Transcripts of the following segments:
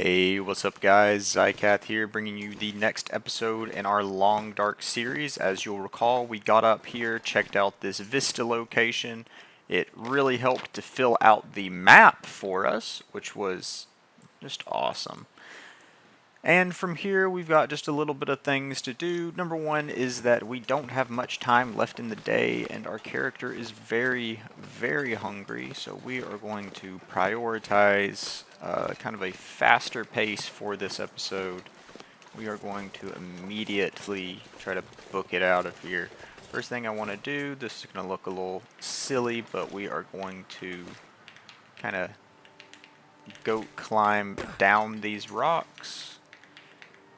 Hey, what's up guys? Zycath here, bringing you the next episode in our Long Dark series. As you'll recall, we got up here, checked out this Vista location. It really helped to fill out the map for us, which was just awesome. And from here, we've got just a little bit of things to do. Number one is that we don't have much time left in the day, and our character is very, very hungry, so we are going to prioritize kind of a faster pace for this episode. We are going to immediately try to book it out of here. First thing I want to do, this is going to look a little silly, but we are going to kind of go climb down these rocks.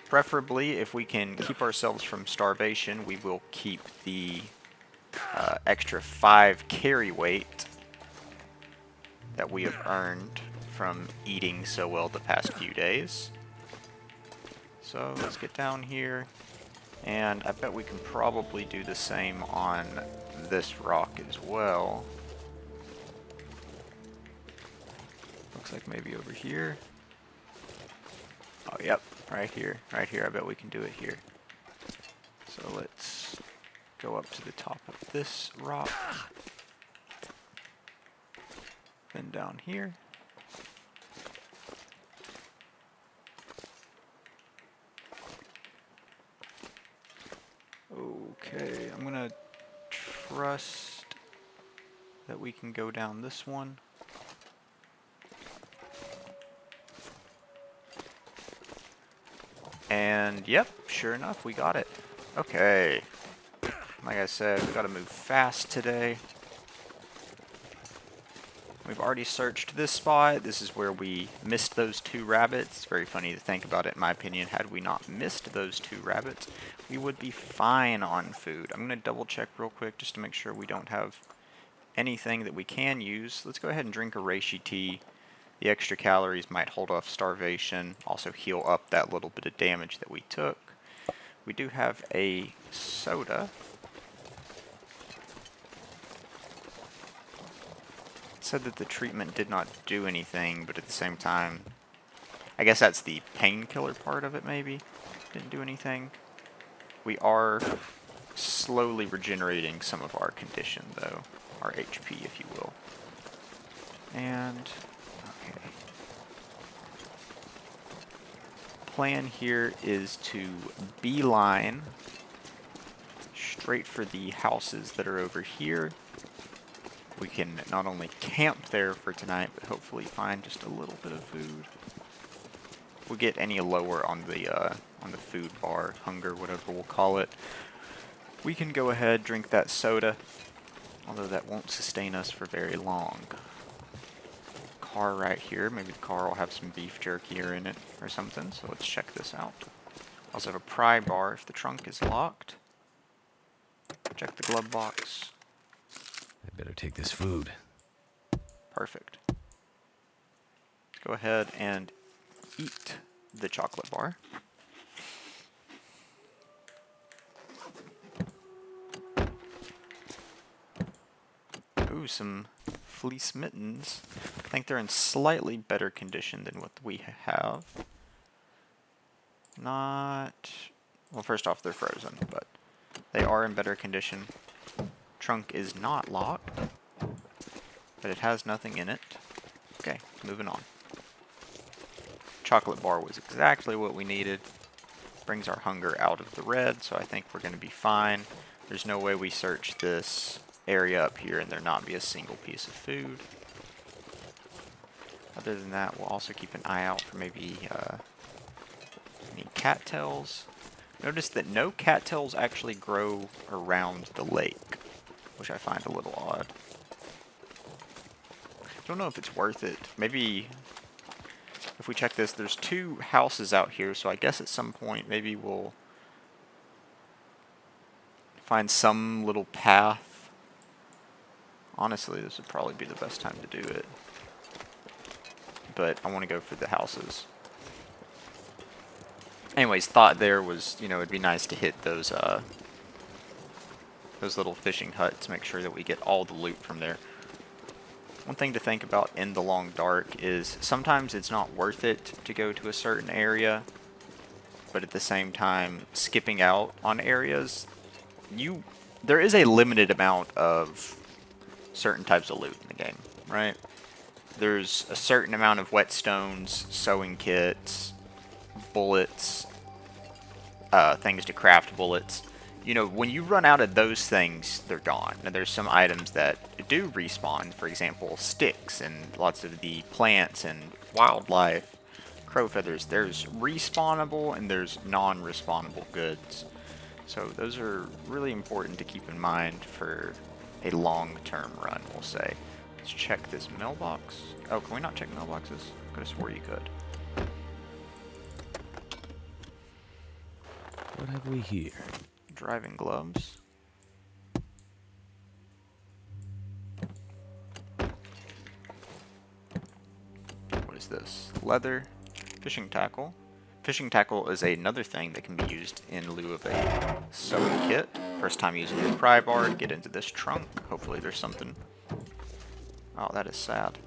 Preferably, if we can keep ourselves from starvation, we will keep the extra 5 carry weight that we have earned from eating so well the past few days. So let's get down here, and I bet we can probably do the same on this rock as well. Looks like maybe over here. Oh, yep. Right here, I bet we can do it here. So let's go up to the top of this rock. Then down here. Okay, I'm gonna trust that we can go down this one. And yep, sure enough, we got it. Okay. Like I said, we gotta move fast today. We've already searched this spot. This is where we missed those 2 rabbits. It's very funny to think about it, in my opinion. Had we not missed those 2 rabbits, we would be fine on food. I'm gonna double check real quick just to make sure we don't have anything that we can use. Let's go ahead and drink a reishi tea. The extra calories might hold off starvation, also heal up that little bit of damage that we took. We do have a soda. It said that the treatment did not do anything, but at the same time, I guess that's the painkiller part of it maybe. Didn't do anything. We are slowly regenerating some of our condition though, our HP if you will. And plan here is to beeline straight for the houses that are over here. We can not only camp there for tonight, but hopefully find just a little bit of food. If we get any lower on the food bar, hunger, whatever we'll call it, we can go ahead, drink that soda, although that won't sustain us for very long. Car right here. Maybe the car will have some beef jerky in it or something, so let's check this out. Also have a pry bar if the trunk is locked. Check the glove box. I better take this food. Perfect. Let's go ahead and eat the chocolate bar. Ooh, some fleece mittens. I think they're in slightly better condition than what we have. Not... Well, first off, they're frozen, but they are in better condition. Trunk is not locked, but it has nothing in it. Okay, moving on. Chocolate bar was exactly what we needed. Brings our hunger out of the red, so I think we're going to be fine. There's no way we search this area up here and there not be a single piece of food. Other than that, we'll also keep an eye out for maybe any cattails. Notice that no cattails actually grow around the lake, which I find a little odd. I don't know if it's worth it. Maybe if we check this, there's 2 houses out here, so I guess at some point maybe we'll find some little path. Honestly, this would probably be the best time to do it. But I want to go for the houses. Anyways, thought there was, it'd be nice to hit those little fishing huts, make sure that we get all the loot from there. One thing to think about in the long dark is sometimes it's not worth it to go to a certain area, but at the same time, skipping out on areas, there is a limited amount of certain types of loot in the game, right? There's a certain amount of whetstones, sewing kits, bullets, things to craft bullets. You know, when you run out of those things, they're gone. And there's some items that do respawn, for example, sticks and lots of the plants and wildlife, crow feathers. There's respawnable and there's non-respawnable goods. So those are really important to keep in mind for a long-term run, we'll say. Let's check this mailbox. Oh, can we not check mailboxes? I could have swore you could. What have we here? Driving gloves. What is this? Leather. Fishing tackle. Fishing tackle is another thing that can be used in lieu of a sewing kit. First time using the pry bar to get into this trunk. Hopefully there's something. Oh, that is sad.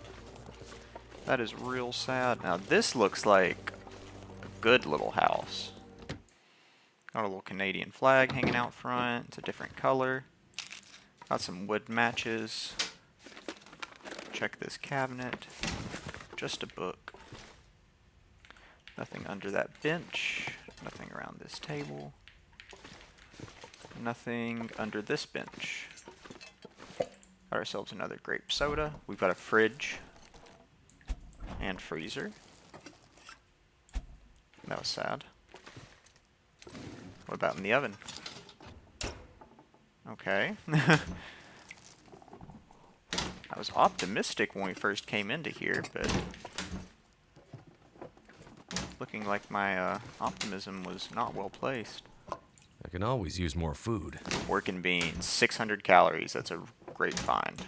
That is real sad. Now this looks like a good little house. Got a little Canadian flag hanging out front. It's a different color. Got some wood matches. Check this cabinet. Just a book. Nothing under that bench. Nothing around this table. Nothing under this bench. Got ourselves another grape soda. We've got a fridge and freezer. That was sad. What about in the oven? Okay. I was optimistic when we first came into here, but looking like my optimism was not well placed. I can always use more food. Working beans, 600 calories. That's a great find.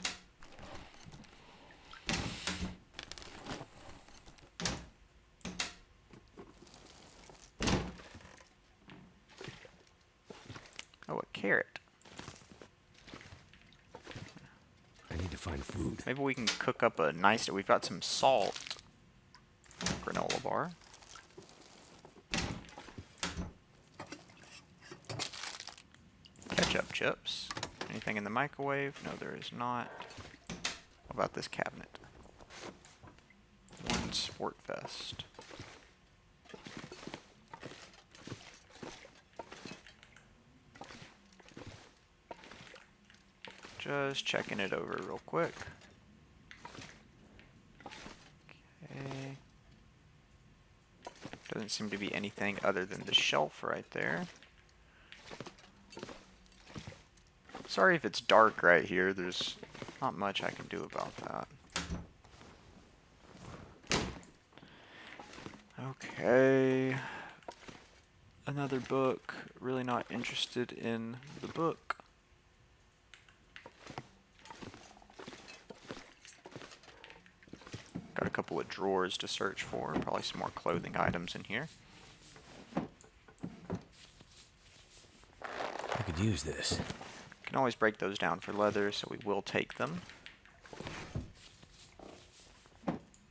Oh, a carrot. I need to find food. Maybe we can cook up a nice... We've got some salt. Granola bar. Ketchup chips. Anything in the microwave? No, there is not. What about this cabinet? One sport vest. Just checking it over real quick. Okay. Doesn't seem to be anything other than the shelf right there. Sorry if it's dark right here. There's not much I can do about that. Okay. Another book. Really not interested in the book. Got a couple of drawers to search for. Probably some more clothing items in here. I could use this. Can always break those down for leather, so we will take them.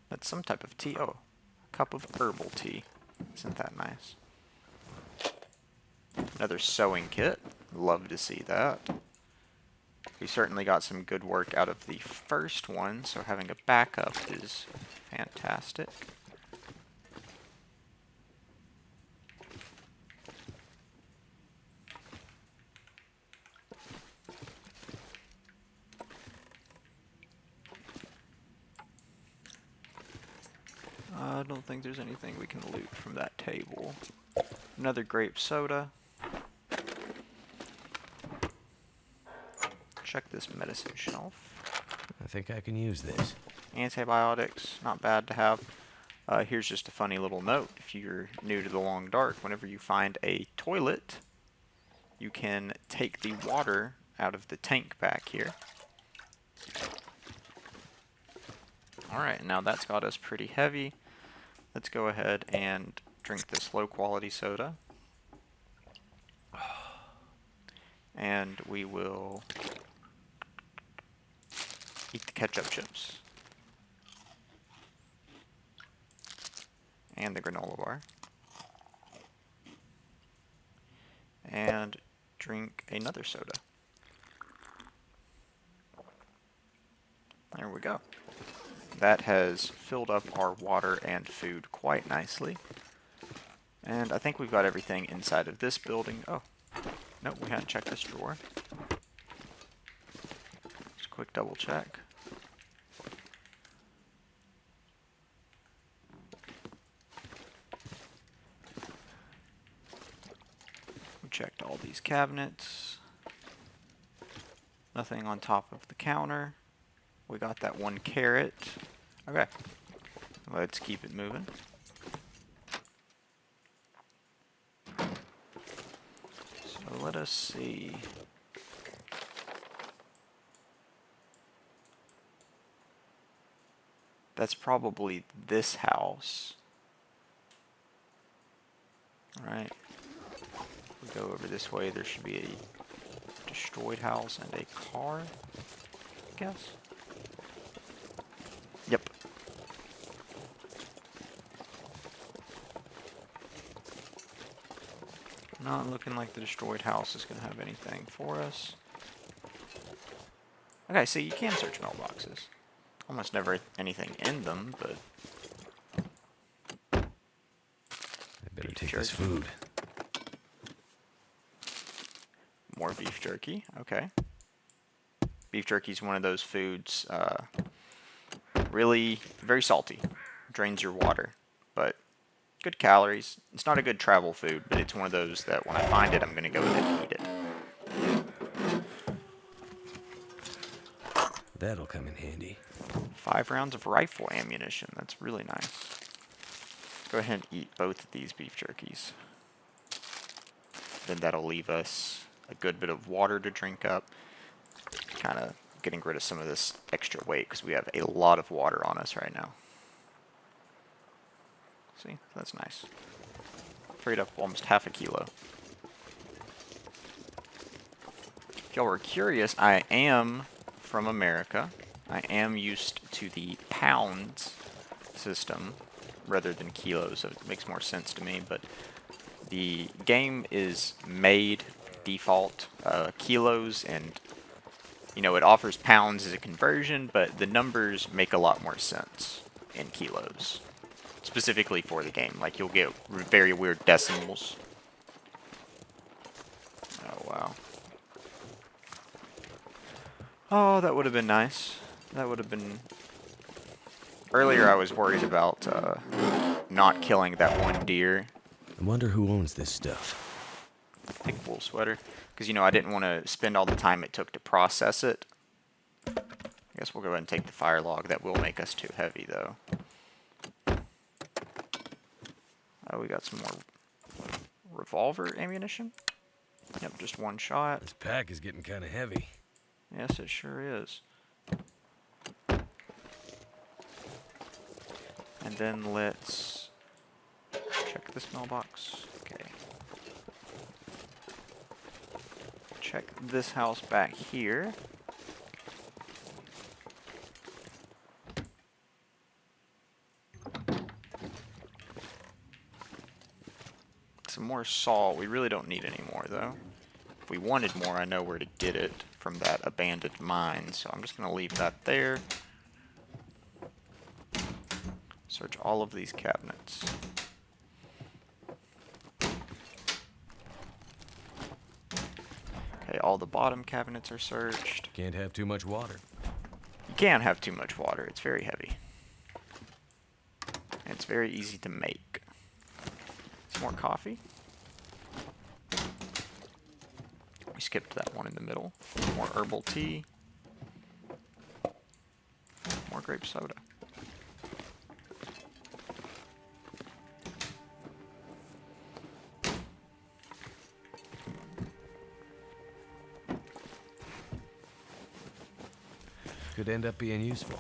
That's some type of tea. Oh, a cup of herbal tea. Isn't that nice? Another sewing kit. Love to see that. We certainly got some good work out of the first one, so having a backup is fantastic. I don't think there's anything we can loot from that table. Another grape soda. Check this medicine shelf. I think I can use this. Antibiotics, not bad to have. Here's just a funny little note. If you're new to the Long Dark, whenever you find a toilet, you can take the water out of the tank back here. Alright, now that's got us pretty heavy. Let's go ahead and drink this low quality soda. And we will eat the ketchup chips. And the granola bar. And drink another soda. There we go. That has filled up our water and food quite nicely. And I think we've got everything inside of this building. Oh, nope, we hadn't checked this drawer. Just a quick double check. We checked all these cabinets. Nothing on top of the counter. We got that 1 carrot. Okay, let's keep it moving. So let us see. That's probably this house. Alright. We go over this way, there should be a destroyed house and a car, I guess. Yep. Not looking like the destroyed house is going to have anything for us. Okay, so you can search mailboxes. Almost never anything in them, but... I better take this food. More beef jerky, okay. Beef jerky is one of those foods, really very salty. Drains your water, but good calories. It's not a good travel food, but it's one of those that when I find it, I'm going to go ahead and eat it. That'll come in handy. 5 rounds of rifle ammunition. That's really nice. Go ahead and eat both of these beef jerkies. Then that'll leave us a good bit of water to drink up. Kind of getting rid of some of this extra weight because we have a lot of water on us right now. See, that's nice. Freed up almost half a kilo. If y'all were curious, I am from America. I am used to the pounds system rather than kilos, so it makes more sense to me, but the game is made default kilos, and you know, it offers pounds as a conversion, but the numbers make a lot more sense in kilos, specifically for the game. Like, you'll get very weird decimals. Oh, wow. Oh, that would have been nice. That would have been... Earlier I was worried about not killing that one deer. I wonder who owns this stuff. Thick wool sweater. Because, you know, I didn't want to spend all the time it took to process it. I guess we'll go ahead and take the fire log. That will make us too heavy, though. Oh, we got some more revolver ammunition. Yep, just 1 shot. This pack is getting kind of heavy. Yes, it sure is. And then let's check this mailbox. Okay. Check this house back here. Some more salt. We really don't need any more, though. If we wanted more, I know where to get it from that abandoned mine, so I'm just going to leave that there. Search all of these cabinets. Okay, all the bottom cabinets are searched. Can't have too much water. You can have too much water. It's very heavy. And it's very easy to make. Some more coffee. We skipped that one in the middle. More herbal tea. More grape soda. Could end up being useful.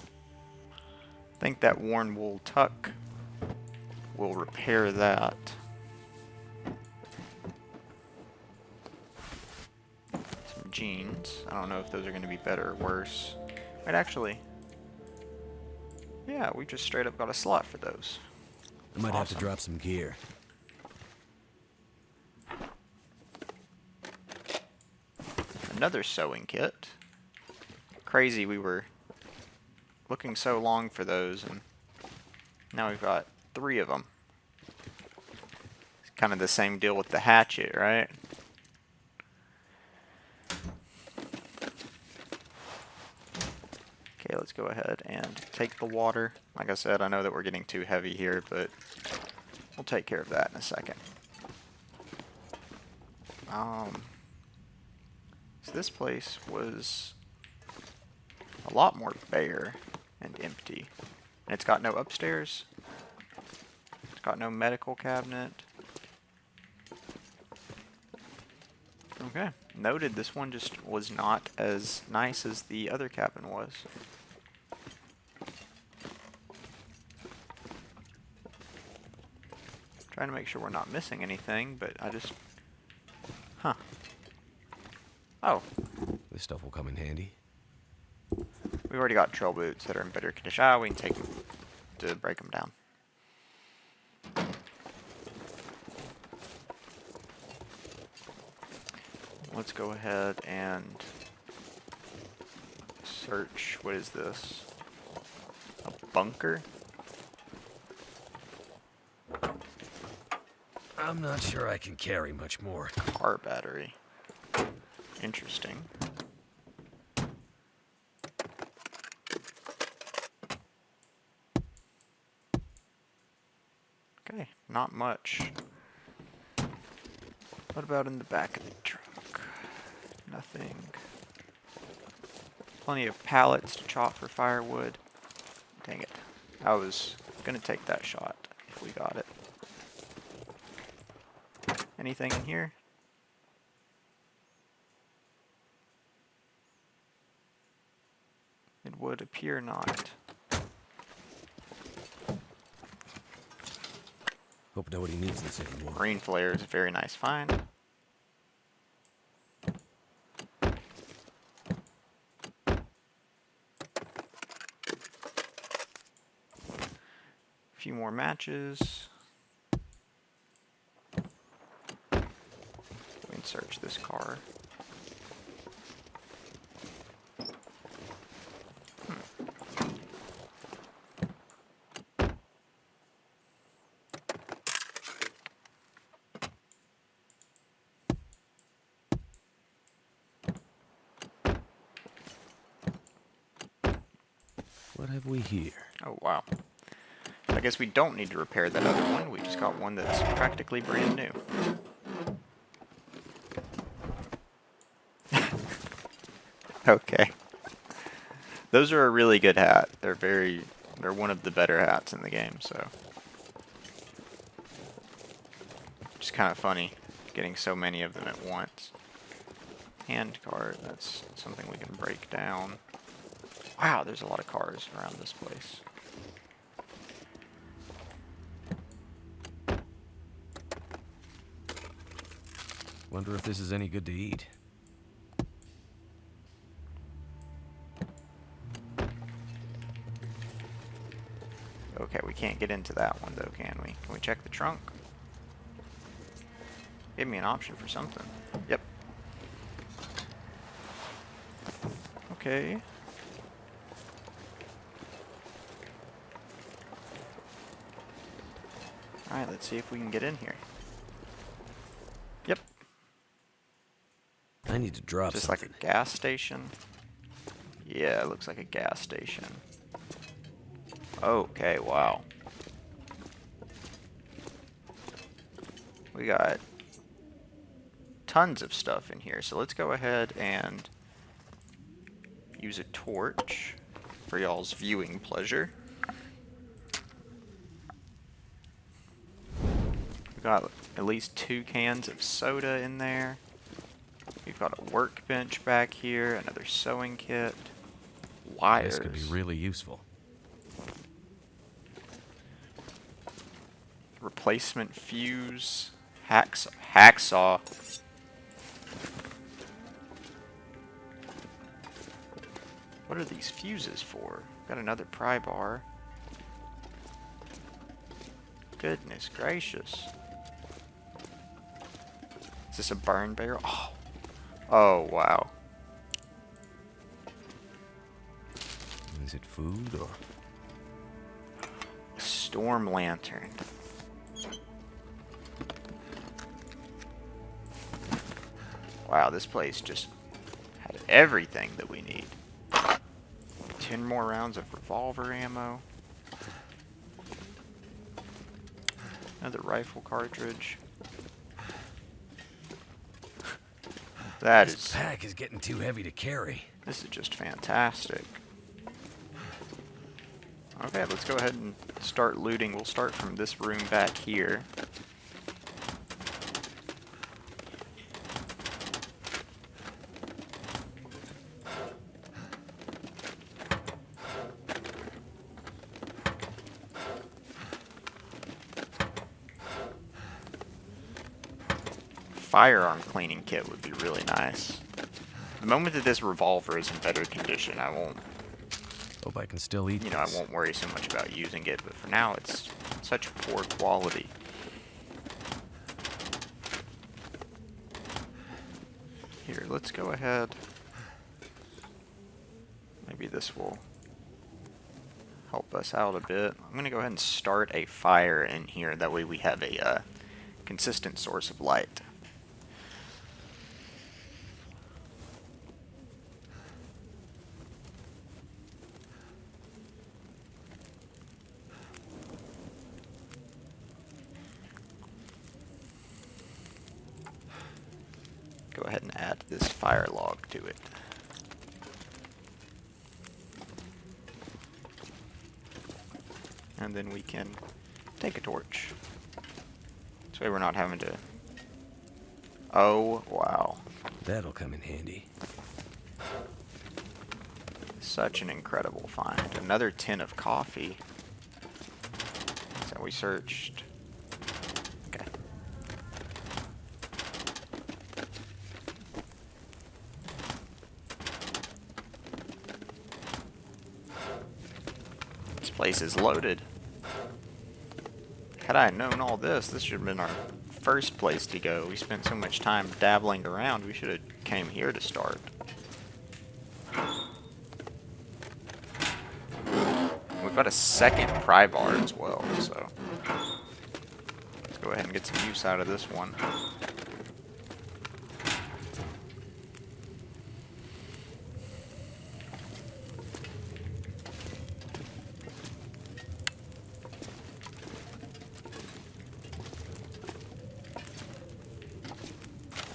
I think that worn wool tuck will repair that. Some jeans. I don't know if those are going to be better or worse. Right, actually. Yeah, we just straight up got a slot for those. I might have to Awesome. drop some gear. Another sewing kit. Crazy, we were looking so long for those, and now we've got 3 of them. It's kind of the same deal with the hatchet, right? Okay, let's go ahead and take the water. Like I said, I know that we're getting too heavy here, but we'll take care of that in a second. So this place was a lot more bare and empty. And it's got no upstairs. It's got no medical cabinet. Okay, noted. This one just was not as nice as the other cabin was. Trying to make sure we're not missing anything, but I just... Huh. Oh, This stuff will come in handy. we've already got trail boots that are in better condition. Ah, we can take them to break them down. Let's go ahead and search. What is this? A bunker? I'm not sure I can carry much more. Car battery. Interesting. Okay, not much. What about in the back of the truck? Nothing. Plenty of pallets to chop for firewood. Dang it. I was gonna take that shot if we got it. Anything in here? It would appear not. Hope nobody needs this anymore. Green flare is a very nice find. A few more matches. We can search this car. What have we here? Oh, wow. I guess we don't need to repair that other one. We just got one that's practically brand new. Okay. Those are a really good hat. They're one of the better hats in the game, so. Just kind of funny getting so many of them at once. Hand cart, that's something we can break down. Wow, there's a lot of cars around this place. Wonder if this is any good to eat. Okay, we can't get into that one though, can we? Can we check the trunk? Give me an option for something. Yep. Okay. Alright, let's see if we can get in here. Yep. I need to drop Just something. like a gas station. Yeah, it looks like a gas station. Okay, wow. We got tons of stuff in here, so let's go ahead and use a torch for y'all's viewing pleasure. We've got at least 2 cans of soda in there. We've got a workbench back here, another sewing kit, wires. This could be really useful. Replacement fuse, hacksaw. What are these fuses for? Got another pry bar. Goodness gracious. Is this a burn barrel? Oh. Oh, wow. Is it food or? Storm lantern. Wow, this place just had everything that we need. 10 more rounds of revolver ammo. Another rifle cartridge. This pack is getting too heavy to carry. This is just fantastic. Okay, let's go ahead and start looting. We'll start from this room back here. Firearm cleaning kit would be really nice. The moment that this revolver is in better condition, I won't, Hope I can still eat I won't worry so much about using it, but for now it's such poor quality. Here, let's go ahead. Maybe this will help us out a bit. I'm going to go ahead and start a fire in here. That way we have a consistent source of light. Go ahead and add this fire log to it. And then we can take a torch. This way we're not having to... Oh, wow. That'll come in handy. Such an incredible find. Another tin of coffee. So we searched... Okay. This place is loaded. Had I known all this, this should have been our first place to go. We spent so much time dabbling around, we should have came here to start. We've got a second pry bar as well, so let's go ahead and get some use out of this one.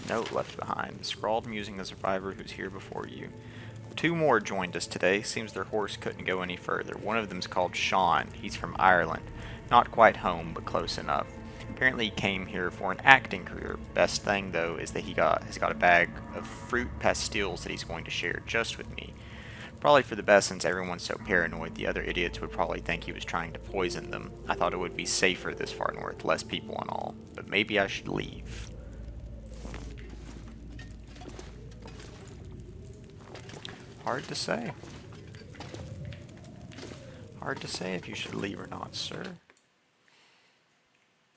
Note left behind. Scrawled musing the survivor who's here before you. 2 more joined us today. Seems their horse couldn't go any further. One of them's called Sean. He's from Ireland. Not quite home, but close enough. Apparently he came here for an acting career. Best thing, though, is that has got a bag of fruit pastilles that he's going to share just with me. Probably for the best, since everyone's so paranoid. The other idiots would probably think he was trying to poison them. I thought it would be safer this far north, less people and all. But maybe I should leave. Hard to say. Hard to say if you should leave or not, sir.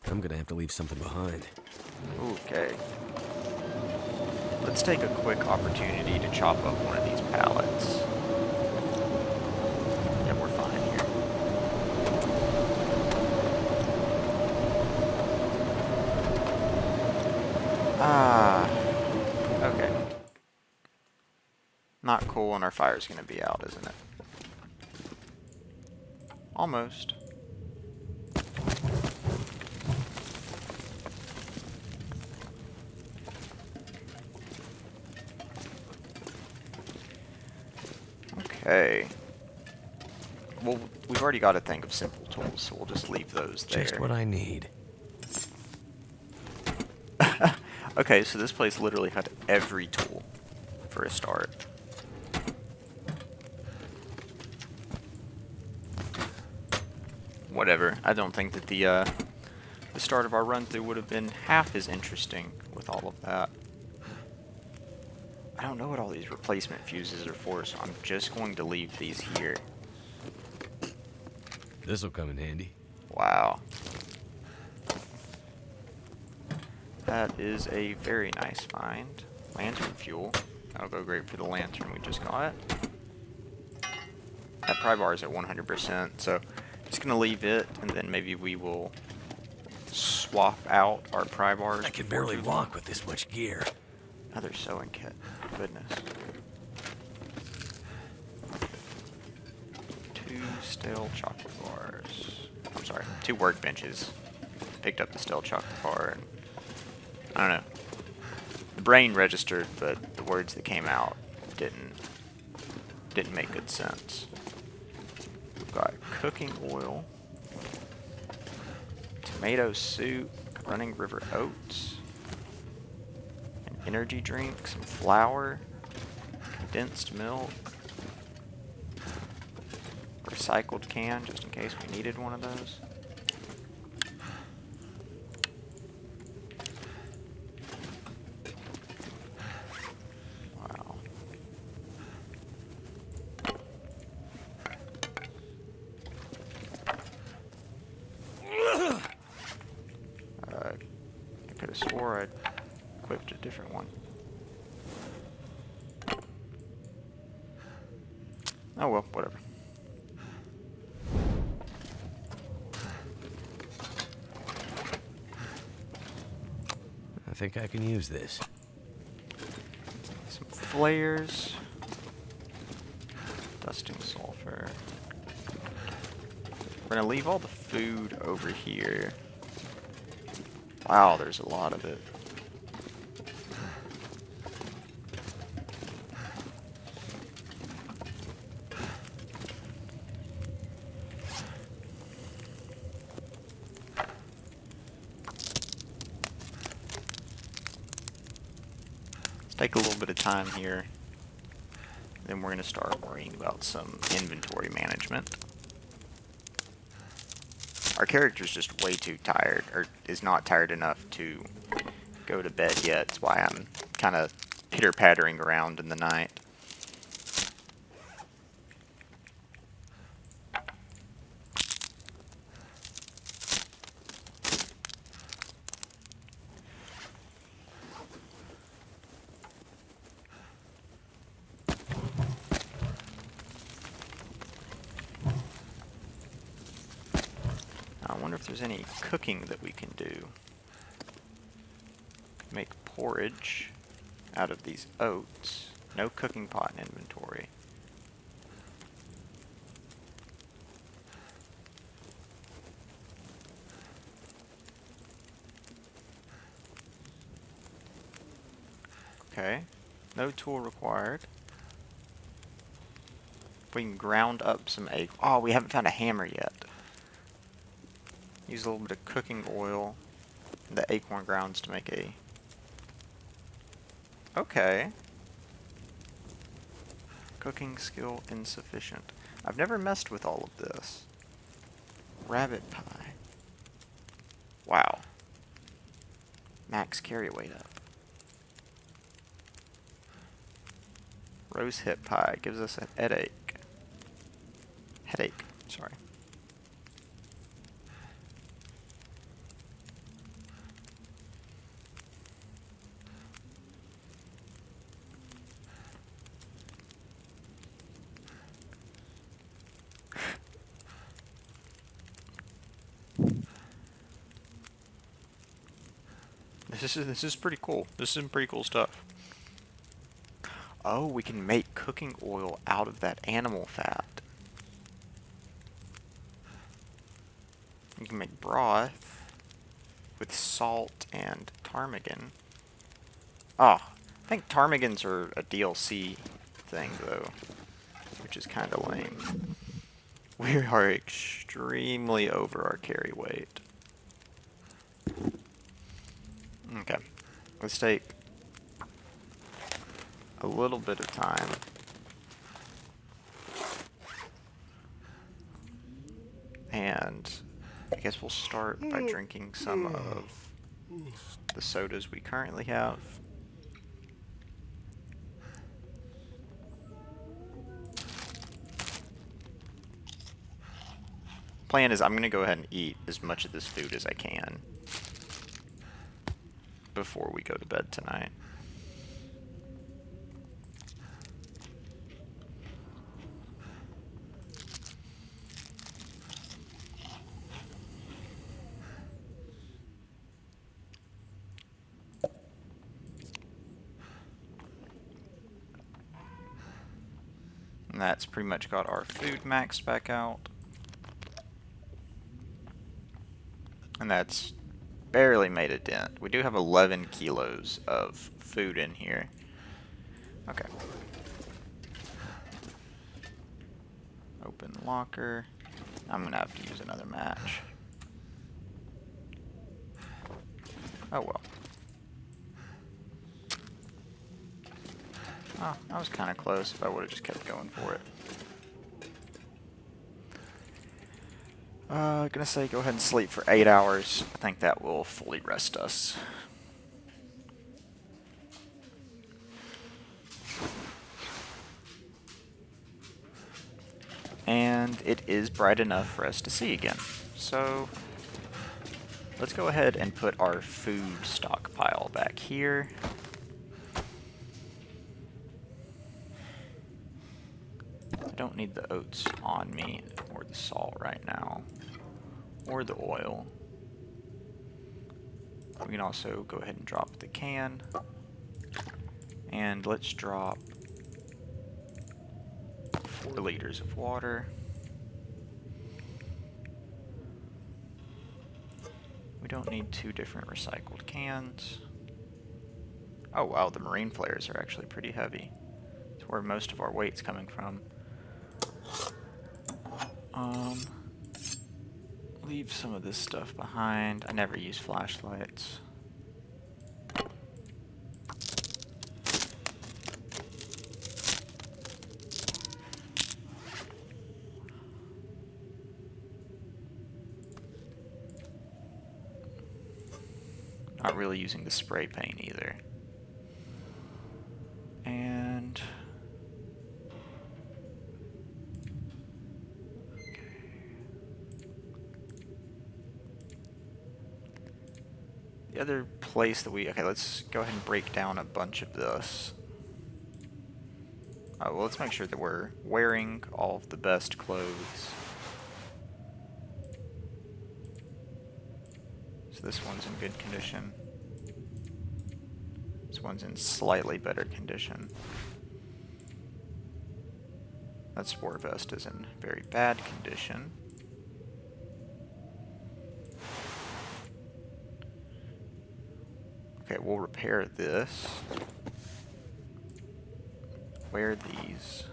I'm gonna have to leave something behind. Okay. Let's take a quick opportunity to chop up one of these pallets. Yeah, we're fine here. Okay. Not cool, and our fire's gonna be out, isn't it? Almost. Okay. Well, we've already got a thing of simple tools, so we'll just leave those there. Just what I need. Okay, so this place literally had every tool for a start. Whatever. I don't think that the start of our run through would have been half as interesting with all of that. I don't know what all these replacement fuses are for, so I'm just going to leave these here. This'll come in handy. Wow. That is a very nice find. Lantern fuel. That'll go great for the lantern we just got. That pry bar is at 100%, so just gonna leave it, and then maybe we will swap out our pry bars. I can barely walk with this much gear. Another sewing kit. Goodness. 2 stale chocolate bars. I'm sorry, 2 workbenches. Picked up the stale chocolate bar, and I don't know. The brain registered, but the words that came out didn't make good sense. We've got cooking oil, tomato soup, running river oats, an energy drink, some flour, condensed milk, recycled can just in case we needed one of those. Wow. I could have swore I'd equipped a different one. Oh well, whatever. I think I can use this. Some flares. Dusting sulfur. We're gonna leave all the food over here. Wow, there's a lot of it. Let's take a little bit of time here. Then we're gonna start worrying about some inventory management. Our character's just way too tired, or is not tired enough to go to bed yet. That's why I'm kind of pitter-pattering around in the night. I wonder if there's any cooking that we can do. Make porridge out of these oats. No cooking pot in inventory. Okay. No tool required. We can ground up some egg. Oh, we haven't found a hammer yet. Use a little bit of cooking oil and the acorn grounds to make a... Okay. Cooking skill insufficient. I've never messed with all of this. Rabbit pie. Wow. Max carry weight up. Rose hip pie gives us a headache. Headache, sorry. This is pretty cool. This is some pretty cool stuff. Oh, we can make cooking oil out of that animal fat. You can make broth with salt and ptarmigan. Oh, I think ptarmigans are a DLC thing though, which is kind of lame. We are extremely over our carry weight. Okay, let's take a little bit of time. And I guess we'll start by drinking some of the sodas we currently have. Plan is I'm going to go ahead and eat as much of this food as I can. before we go to bed tonight. And that's pretty much got our food maxed back out. And that's barely made a dent. We do have 11 kilos of food in here. Okay. Open locker. I'm gonna have to use another match. Oh well. Oh, that was kind of close if I would have just kept going for it. Gonna say go ahead and sleep for 8 hours. I think that will fully rest us. And it is bright enough for us to see again. So let's go ahead and put our food stockpile back here. I don't need the oats on me, or the salt right now, or the oil. We can also go ahead and drop the can. And let's drop 4 liters of water. We don't need 2 different recycled cans. Oh wow, the marine flares are actually pretty heavy. It's where most of our weight's coming from. Leave some of this stuff behind. I never use flashlights. Not really using the spray paint either. And the other place that okay, let's go ahead and break down a bunch of this. Well, let's make sure that we're wearing all of the best clothes. So this one's in good condition. This one's in slightly better condition. That sport vest is in very bad condition. Okay, we'll repair this. Wear these.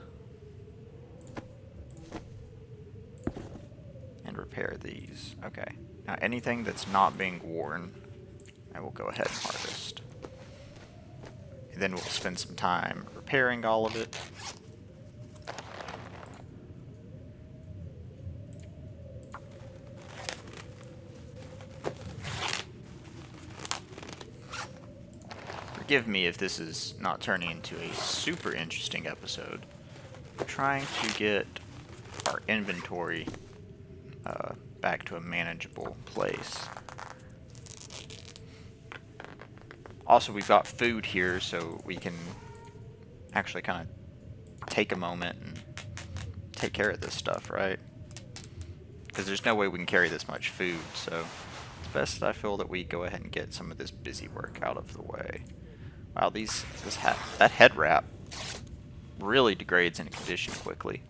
And repair these. Okay. Now anything that's not being worn, I will go ahead and harvest. And then we'll spend some time repairing all of it. Forgive me if this is not turning into a super interesting episode. We're trying to get our inventory back to a manageable place. Also, we've got food here, so we can actually kind of take a moment and take care of this stuff, right? Because there's no way we can carry this much food, so it's best that I feel that we go ahead and get some of this busy work out of the way. Wow, that head wrap really degrades in condition quickly.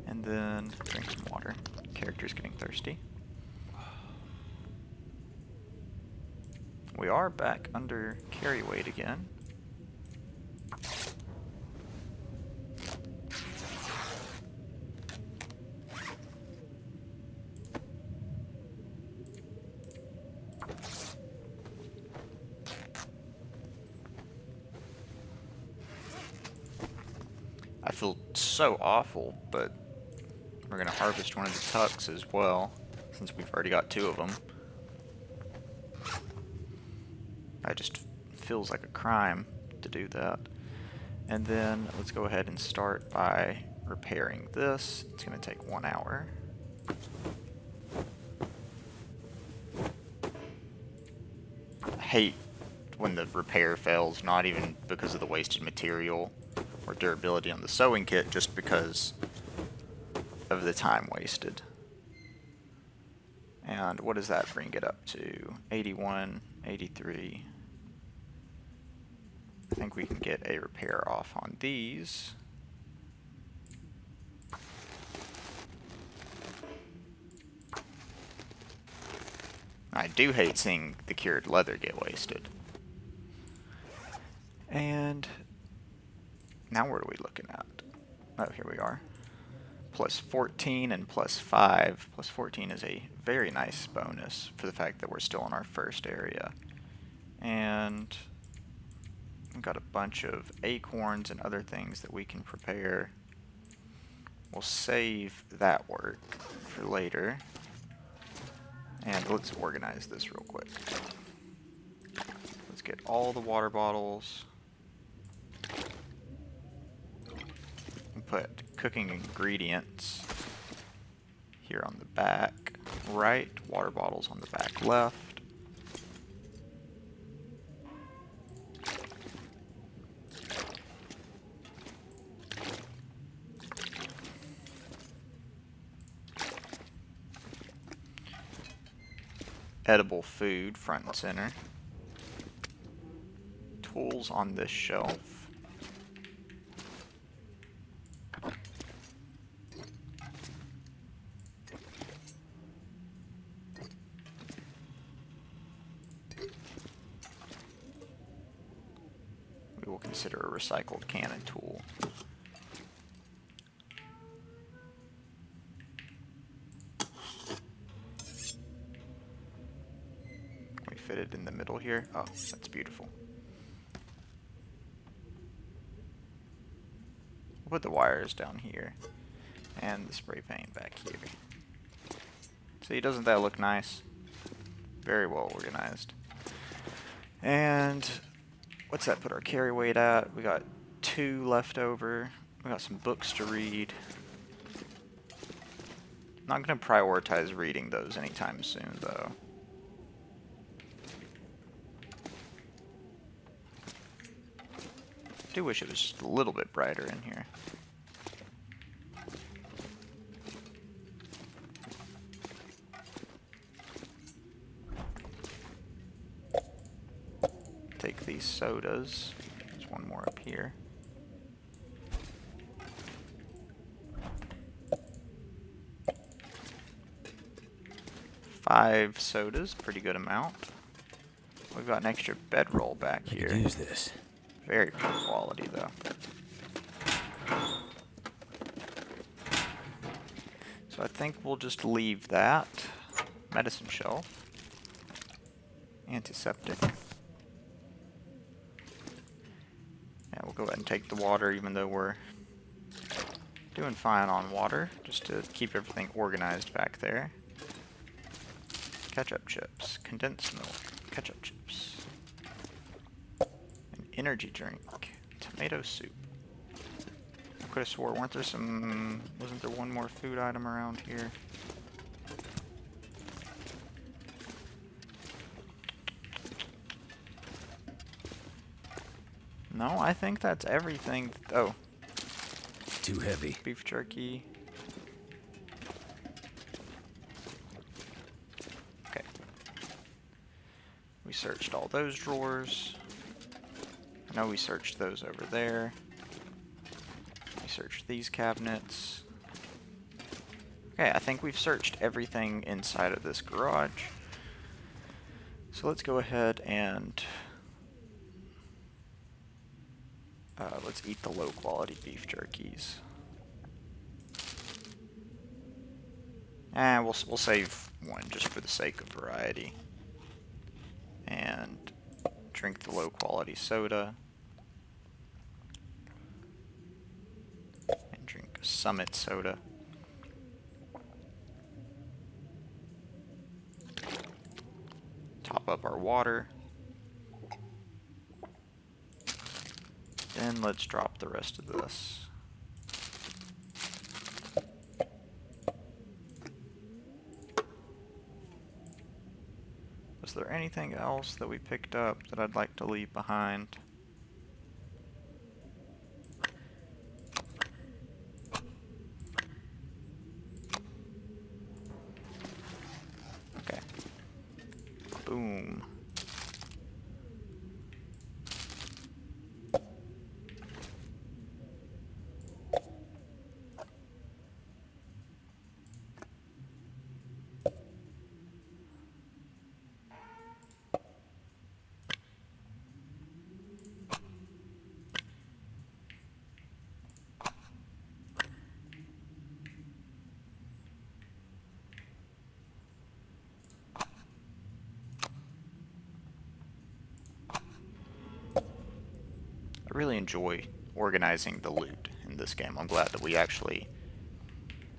And then drink some water. Character's getting thirsty. We are back under carry weight again. I feel so awful, but we're going to harvest one of the tucks as well, since we've already got 2 of them. That just feels like a crime to do that. And then let's go ahead and start by repairing this. It's going to take 1 hour. I hate when the repair fails, not even because of the wasted material or durability on the sewing kit, just because of the time wasted. And what does that bring it up to? 81, 83. I think we can get a repair off on these. I do hate seeing the cured leather get wasted. And now what are we looking at? Oh, here we are. Plus 14 and plus 5. Plus 14 is a very nice bonus for the fact that we're still in our first area. And we've got a bunch of acorns and other things that we can prepare. We'll save that work for later. And let's organize this real quick. Let's get all the water bottles. And put cooking ingredients here on the back right, water bottles on the back left. Edible food front and center. Tools on this shelf. We will consider a recycled cannon tool. We fit it in the middle here. Oh, that's beautiful. We'll put the wires down here and the spray paint back here. See, doesn't that look nice? Very well organized. And what's that put our carry weight at? We got 2 left over. We got some books to read. Not going to prioritize reading those anytime soon, though. I do wish it was just a little bit brighter in here. Take these sodas. There's one more up here. Five sodas, pretty good amount. We've got an extra bedroll back here. I could use this. Very poor quality, though. So I think we'll just leave that. Medicine shelf. Antiseptic. Yeah, we'll go ahead and take the water, even though we're doing fine on water, just to keep everything organized back there. Ketchup chips, condensed milk, ketchup chips, an energy drink, tomato soup. I could have swore, wasn't there one more food item around here? No, I think that's everything. Oh. Too heavy. Beef jerky. Okay. We searched all those drawers. I know we searched those over there. We searched these cabinets. Okay, I think we've searched everything inside of this garage. So let's go ahead and let's eat the low quality beef jerkies. And we'll save one just for the sake of variety. And drink the low quality soda. And drink Summit soda. Top up our water. Then let's drop the rest of this. Was there anything else that we picked up that I'd like to leave behind? Okay. Boom. I really enjoy organizing the loot in this game. I'm glad that we actually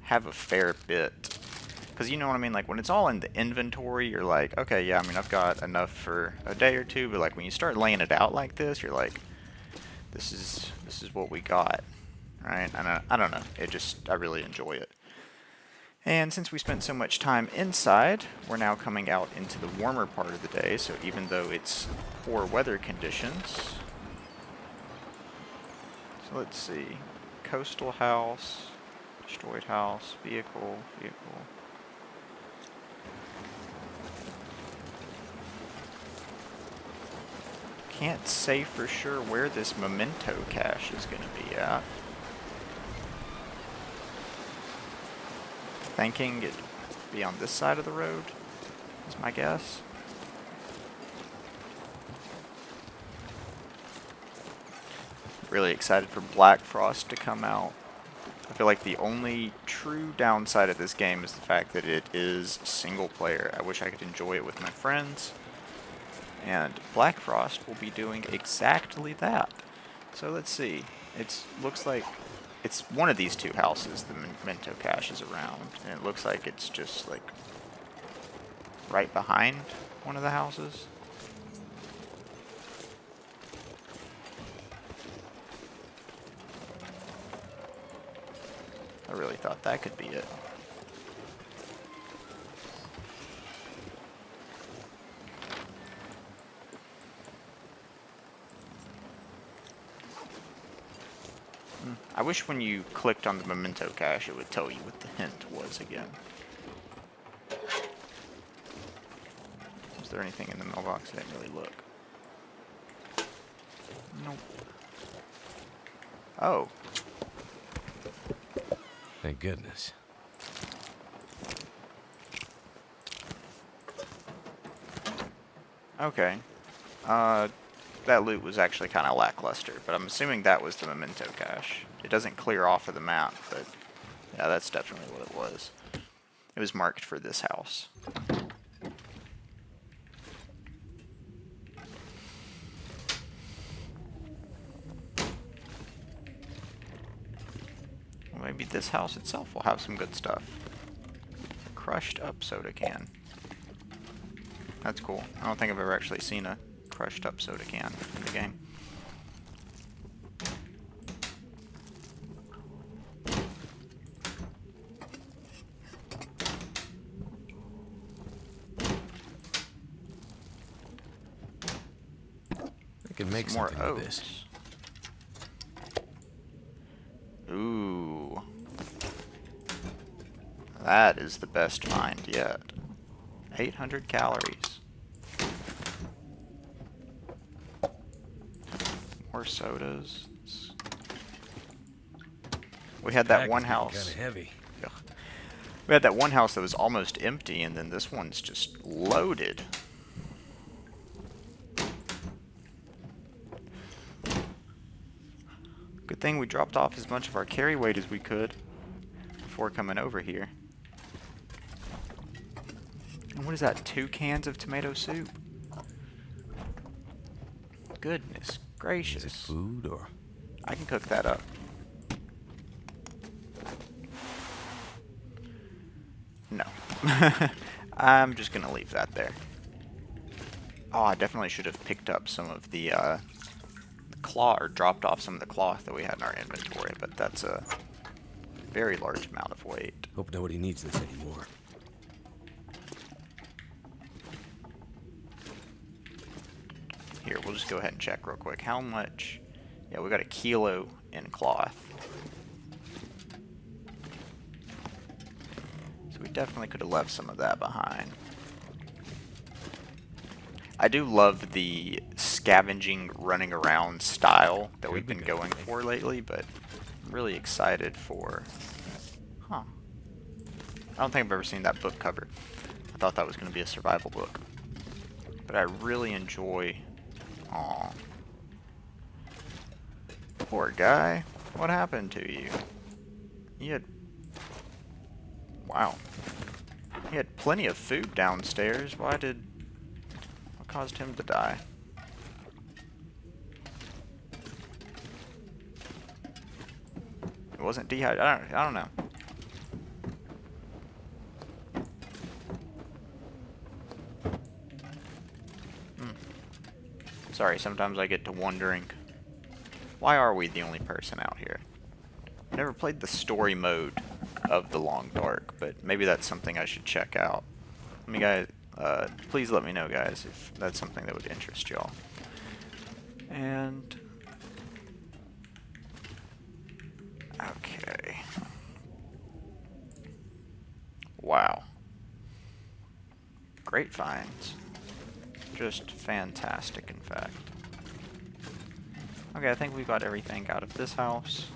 have a fair bit. Because you know what I mean? Like, when it's all in the inventory, you're like, okay, yeah, I mean, I've got enough for a day or two. But, like, when you start laying it out like this, you're like, this is what we got. Right? And I don't know. I really enjoy it. And since we spent so much time inside, we're now coming out into the warmer part of the day. So even though it's poor weather conditions, so let's see, coastal house, destroyed house, vehicle. Can't say for sure where this memento cache is going to be at. Thinking it'd be on this side of the road, is my guess. Really excited for Black Frost to come out. I feel like the only true downside of this game is the fact that it is single player. I wish I could enjoy it with my friends. And Black Frost will be doing exactly that. So let's see. It looks like it's one of these two houses the memento cache is around. And it looks like it's just like right behind one of the houses. I really thought that could be it. I wish when you clicked on the memento cache it would tell you what the hint was again. Was there anything in the mailbox? I didn't really look. Nope. Oh. Thank goodness. Okay. That loot was actually kind of lackluster, but I'm assuming that was the memento cache. It doesn't clear off of the map, but yeah, that's definitely what it was. It was marked for this house. Well, maybe this house itself will have some good stuff. Crushed up soda can. That's cool. I don't think I've ever actually seen a crushed up soda can in the game. I can make Some more something with this. oats. Ooh. That is the best find yet. 800 calories. More sodas. We had that one house. Kind of heavy. Ugh. We had that one house that was almost empty, and then this one's just loaded. Good thing we dropped off as much of our carry weight as we could before coming over here. And what is that? 2 cans of tomato soup? Goodness gracious. Is it food or? I can cook that up. No. I'm just gonna leave that there. Oh, I definitely should have picked up some of the cloth, or dropped off some of the cloth that we had in our inventory, but that's a very large amount of weight. Hope nobody needs this anymore. Here, we'll just go ahead and check real quick. How much? Yeah, we got a kilo in cloth. So we definitely could have left some of that behind. I do love the scavenging, running around style that we've been going for lately, but I'm really excited for... Huh. I don't think I've ever seen that book cover. I thought that was going to be a survival book. But I really enjoy... Aw. Poor guy. What happened to you? You had... Wow. He had plenty of food downstairs. What caused him to die? It wasn't dehydrated. I don't know. Sorry, sometimes I get to wondering, why are we the only person out here? I've never played the story mode of The Long Dark, but maybe that's something I should check out. Please let me know, guys, if that's something that would interest y'all. And... okay. Wow. Great finds. Just fantastic, in fact. Okay, I think we got everything out of this house.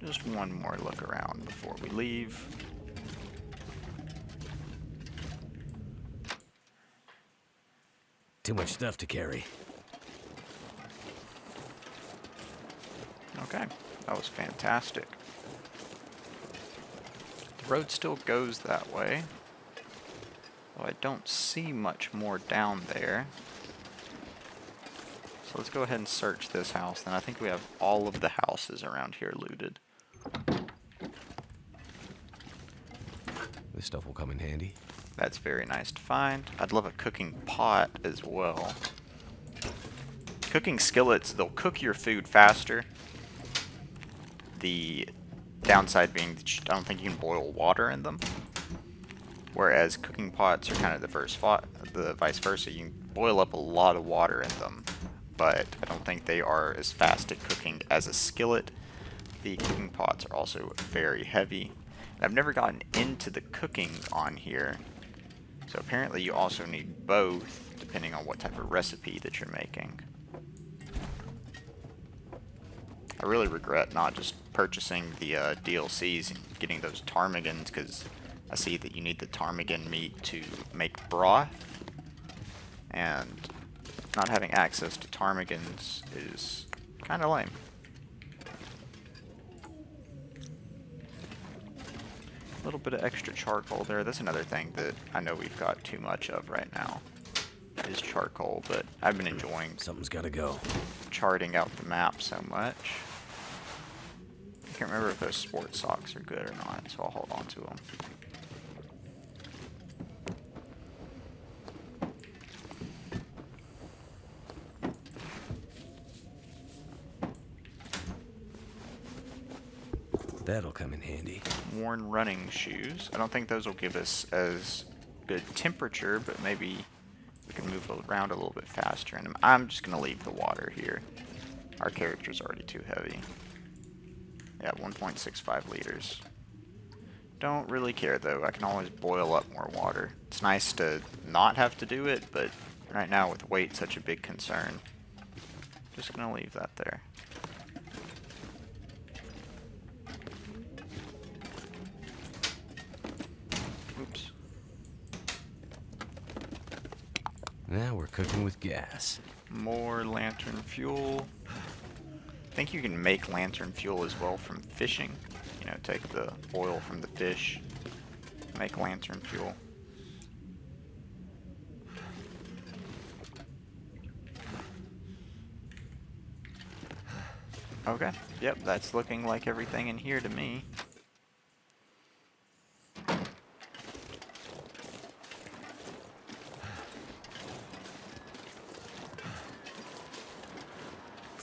Just one more look around before we leave. Too much stuff to carry. Okay, that was fantastic. The road still goes that way. Well, I don't see much more down there. So let's go ahead and search this house. Then I think we have all of the houses around here looted. This stuff will come in handy. That's very nice to find. I'd love a cooking pot as well. Cooking skillets, they'll cook your food faster. The downside being that I don't think you can boil water in them. Whereas cooking pots are kind of the vice versa. You can boil up a lot of water in them, but I don't think they are as fast at cooking as a skillet. The cooking pots are also very heavy. And I've never gotten into the cooking on here, so apparently you also need both, depending on what type of recipe that you're making. I really regret not just purchasing the DLCs and getting those ptarmigans, because I see that you need the ptarmigan meat to make broth, and not having access to ptarmigans is kind of lame. A little bit of extra charcoal there. That's another thing that I know we've got too much of right now, is charcoal, but I've been enjoying Something's gotta go. charting out the map so much. I can't remember if those sports socks are good or not, so I'll hold on to them. That'll come in handy. Worn running shoes. I don't think those will give us as good temperature, but maybe we can move around a little bit faster. And I'm just going to leave the water here. Our character's already too heavy. Yeah, 1.65 liters. Don't really care though. I can always boil up more water. It's nice to not have to do it, but right now with weight such a big concern, just going to leave that there. Oops. Now we're cooking with gas. More lantern fuel. I think you can make lantern fuel as well from fishing. You know, take the oil from the fish, make lantern fuel. Okay, yep, that's looking like everything in here to me.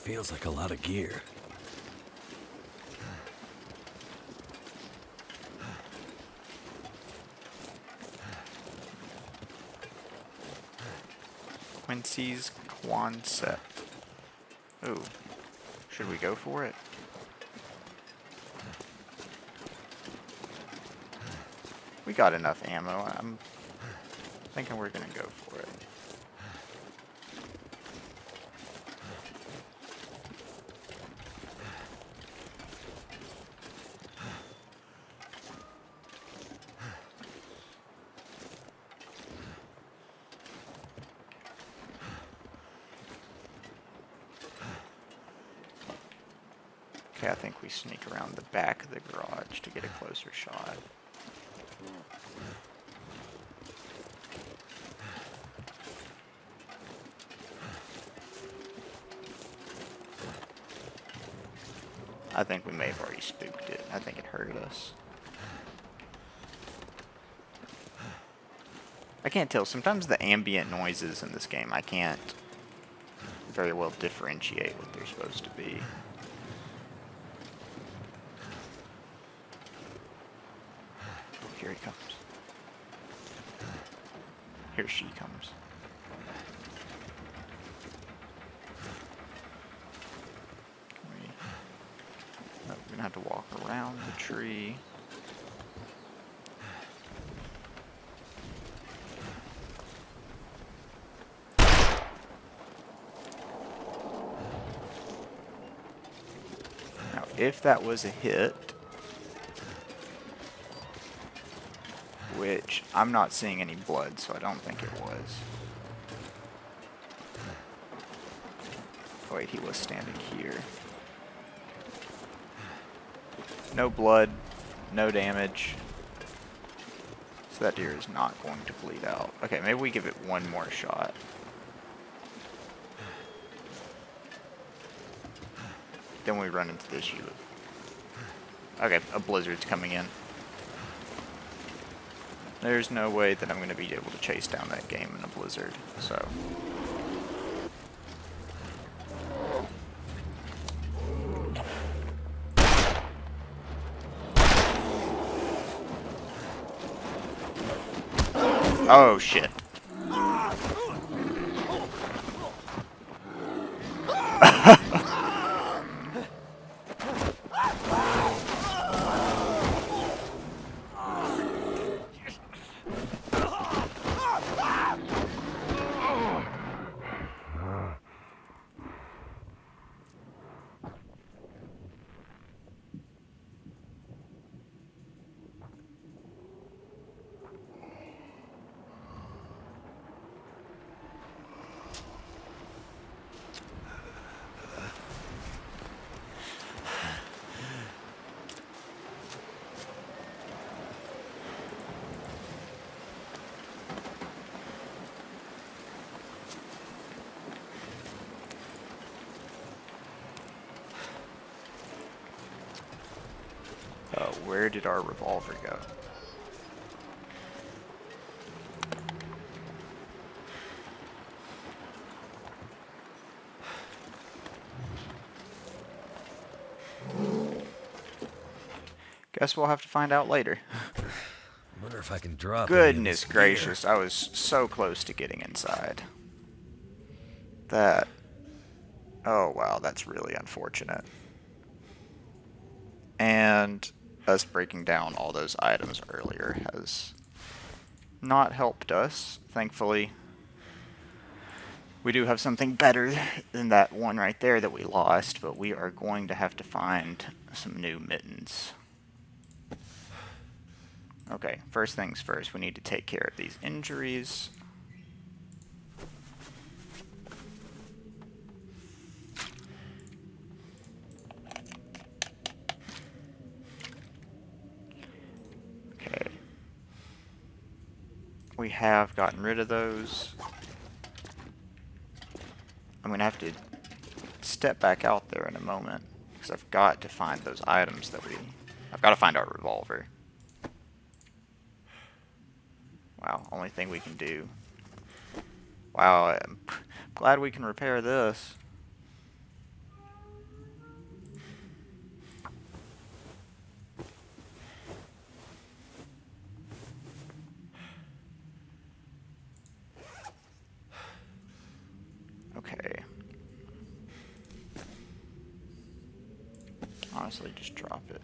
Feels like a lot of gear. Quincy's Quonset. Ooh. Should we go for it? We got enough ammo. I'm thinking we're gonna go for it. Okay, I think we sneak around the back of the garage to get a closer shot. I think we may have already spooked it. I think it heard us. I can't tell. Sometimes the ambient noises in this game, I can't very well differentiate what they're supposed to be. Here he comes. Here she comes. No, we're gonna have to walk around the tree. Now, if that was a hit, which I'm not seeing any blood, so I don't think it was. Oh, wait, he was standing here. No blood, no damage. So that deer is not going to bleed out. Okay, maybe we give it one more shot. Then we run into the issue of... Okay, a blizzard's coming in. There's no way that I'm going to be able to chase down that game in a blizzard, so... Oh, shit. Where did our revolver go? Guess we'll have to find out later. Wonder if I can drop. Goodness gracious, I was so close to getting inside. That... Oh wow, that's really unfortunate. And us breaking down all those items earlier has not helped us, thankfully. We do have something better than that one right there that we lost, but we are going to have to find some new mittens. Okay, first things first, we need to take care of these injuries. Okay. We have gotten rid of those. I'm going to have to step back out there in a moment, because I've got to find those items that I've got to find our revolver. Wow, only thing we can do. Wow, I'm glad we can repair this. honestly just drop it.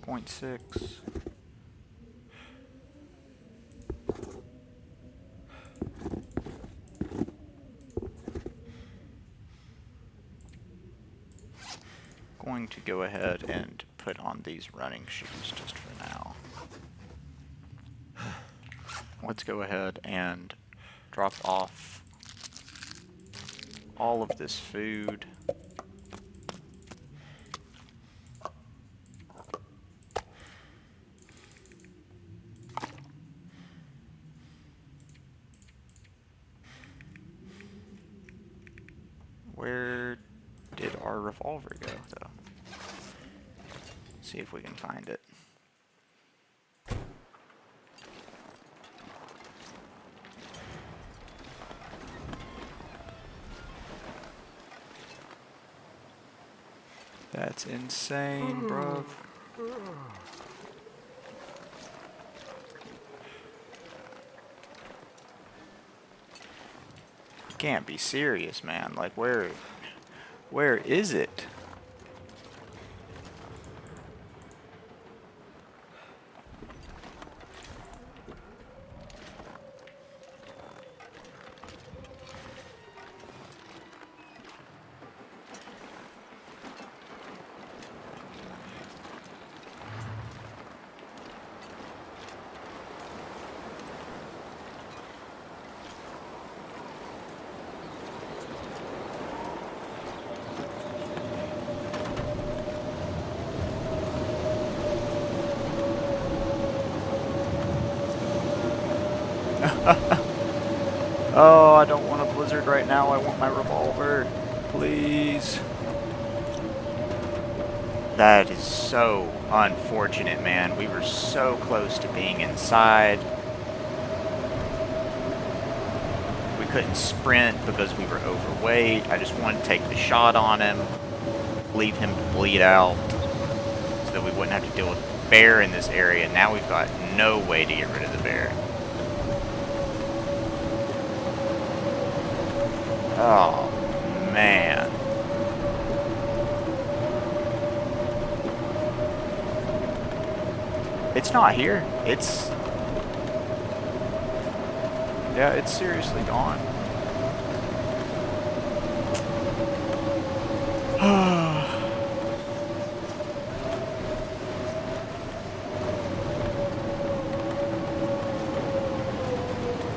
0.6. Going to go ahead and put on these running shoes just for now. Let's go ahead and drop off all of this food. Where did our revolver go, though? See if we can find it. That's insane, bruv. You can't be serious, man. Like, where is it? Oh, I don't want a blizzard right now. I want my revolver. Please. That is so unfortunate, man. We were so close to being inside. We couldn't sprint because we were overweight. I just wanted to take the shot on him, leave him to bleed out, so that we wouldn't have to deal with the bear in this area. Now we've got no way to get rid of the bear. Oh, man. It's not here. Yeah, it's seriously gone.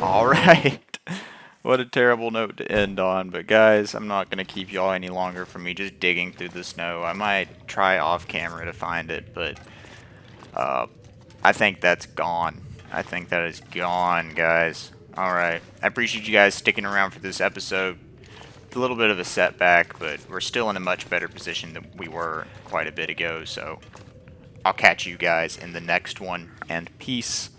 Alright. What a terrible note to end on. But guys, I'm not going to keep y'all any longer for me just digging through the snow. I might try off camera to find it, but I think that's gone. I think that is gone, guys. Alright. I appreciate you guys sticking around for this episode. It's a little bit of a setback, but we're still in a much better position than we were quite a bit ago. So I'll catch you guys in the next one, and peace.